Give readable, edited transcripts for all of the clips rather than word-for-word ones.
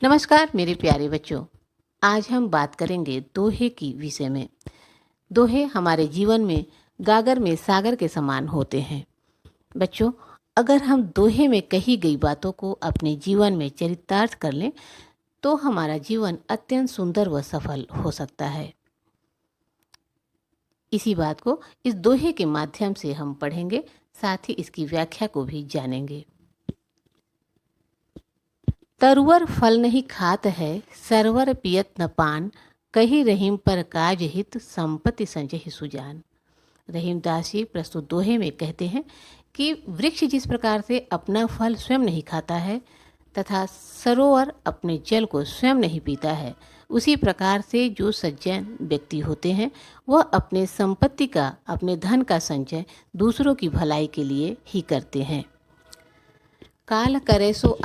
नमस्कार मेरे प्यारे बच्चों। आज हम बात करेंगे दोहे की विषय में। दोहे हमारे जीवन में गागर में सागर के समान होते हैं। बच्चों, अगर हम दोहे में कही गई बातों को अपने जीवन में चरितार्थ कर लें तो हमारा जीवन अत्यंत सुंदर व सफल हो सकता है। इसी बात को इस दोहे के माध्यम से हम पढ़ेंगे, साथ ही इसकी व्याख्या को भी जानेंगे। तरुवर फल नहीं खात है, सरवर पियत न पान, कही रहीम पर काज हित, संपत्ति संजहि सुजान। रहीमदास जी प्रस्तुत दोहे में कहते हैं कि वृक्ष जिस प्रकार से अपना फल स्वयं नहीं खाता है तथा सरोवर अपने जल को स्वयं नहीं पीता है, उसी प्रकार से जो सज्जन व्यक्ति होते हैं वह अपने संपत्ति का, अपने धन का संचय दूसरों की भलाई के लिए ही करते हैं। काल करे सो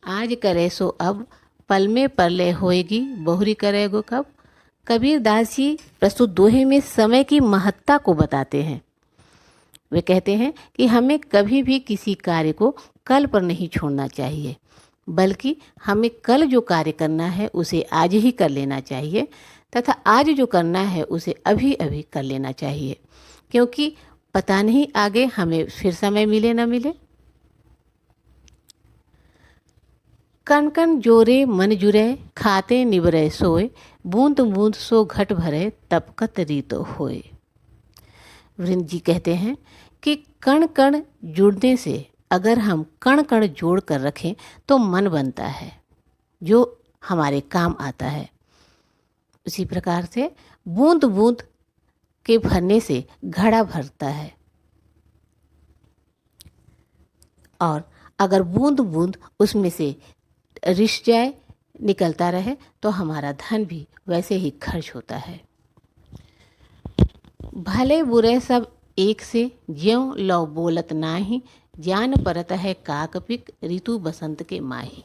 आज करे सो अब, पल में परलय होएगी, बहुरी करेगो कब। कबीर दास जी प्रस्तुत दोहे में समय की महत्ता को बताते हैं। वे कहते हैं कि हमें कभी भी किसी कार्य को कल पर नहीं छोड़ना चाहिए, बल्कि हमें कल जो कार्य करना है उसे आज ही कर लेना चाहिए तथा आज जो करना है उसे अभी अभी कर लेना चाहिए, क्योंकि पता नहीं आगे हमें फिर समय मिले न मिले। कण कण जोरे मन जुरे, खाते निबरे सोए, बूंद बूंद सो घट भरे, तपकत रीत होए। वृंद जी कहते हैं कि कण कण जुड़ने से, अगर हम कण कण जोड़ कर रखें तो मन बनता है जो हमारे काम आता है। उसी प्रकार से बूंद बूंद के भरने से घड़ा भरता है, और अगर बूंद बूंद उसमें से रिस जाए, निकलता रहे, तो हमारा धन भी वैसे ही खर्च होता है। भले बुरे सब एक से, ज्यों लौ बोलत नाही, जान परत है काकपिक, ऋतु बसंत के माही।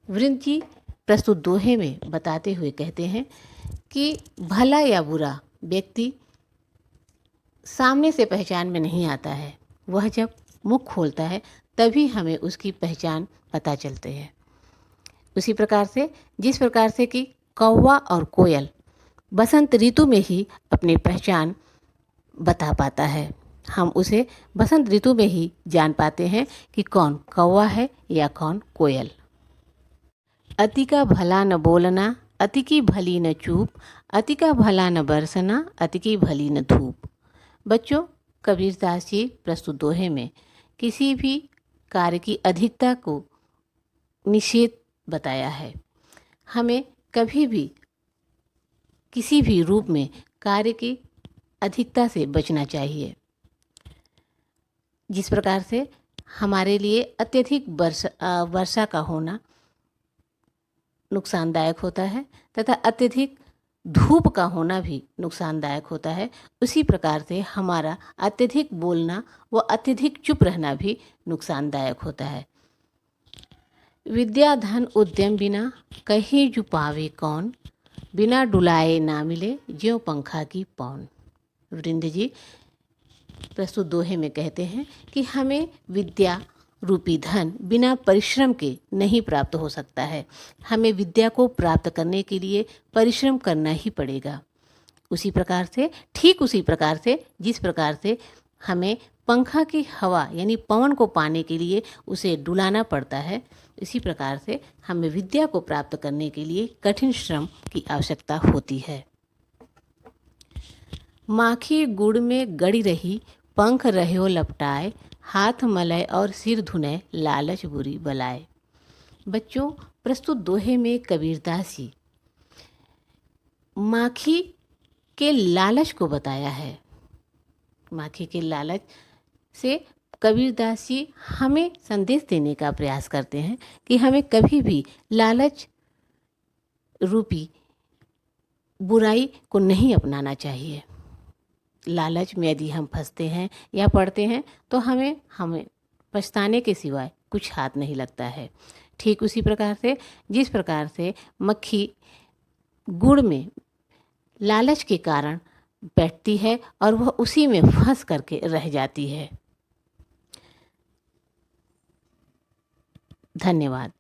वृंद जी प्रस्तुत दोहे में बताते हुए कहते हैं कि भला या बुरा व्यक्ति सामने से पहचान में नहीं आता है, वह जब मुख खोलता है तभी हमें उसकी पहचान पता चलती है। उसी प्रकार से जिस प्रकार से कि कौवा और कोयल बसंत ऋतु में ही अपनी पहचान बता पाता है, हम उसे बसंत ऋतु में ही जान पाते हैं कि कौन कौवा है या कौन कोयल। अति का भला न बोलना, अति की भली न चूप, अति का भला न बरसना, अति की भली न धूप। बच्चों, कबीर दास जी प्रस्तुत दोहे में किसी भी कार्य की अधिकता को निषेध बताया है। हमें कभी भी किसी भी रूप में कार्य की अधिकता से बचना चाहिए। जिस प्रकार से हमारे लिए अत्यधिक वर्षा का होना नुकसानदायक होता है तथा अत्यधिक धूप का होना भी नुकसानदायक होता है, उसी प्रकार से हमारा अत्यधिक बोलना व अत्यधिक चुप रहना भी नुकसानदायक होता है। विद्या धन उद्यम बिना, कहीं जु पावे कौन, बिना डुलाए ना मिले, ज्यों पंखा की पौन। वृंद जी प्रस्तुत दोहे में कहते हैं कि हमें विद्या रूपी धन बिना परिश्रम के नहीं प्राप्त हो सकता है। हमें विद्या को प्राप्त करने के लिए परिश्रम करना ही पड़ेगा। उसी प्रकार से, ठीक उसी प्रकार से जिस प्रकार से हमें पंखा की हवा यानी पवन को पाने के लिए उसे डुलाना पड़ता है, इसी प्रकार से हमें विद्या को प्राप्त करने के लिए कठिन श्रम की आवश्यकता होती है। माखी गुड़ में गड़ी रही, पंख रह्यो लपटाए, हाथ मलय और सिर धुने, लालच बुरी बलाए। बच्चों, प्रस्तुत दोहे में कबीरदास जी माखी के लालच को बताया है। माखी के लालच से कबीरदास जी हमें संदेश देने का प्रयास करते हैं कि हमें कभी भी लालच रूपी बुराई को नहीं अपनाना चाहिए। लालच में यदि हम फंसते हैं या पड़ते हैं तो हमें पछताने के सिवाय कुछ हाथ नहीं लगता है। ठीक उसी प्रकार से जिस प्रकार से मक्खी गुड़ में लालच के कारण बैठती है और वह उसी में फंस करके रह जाती है। धन्यवाद।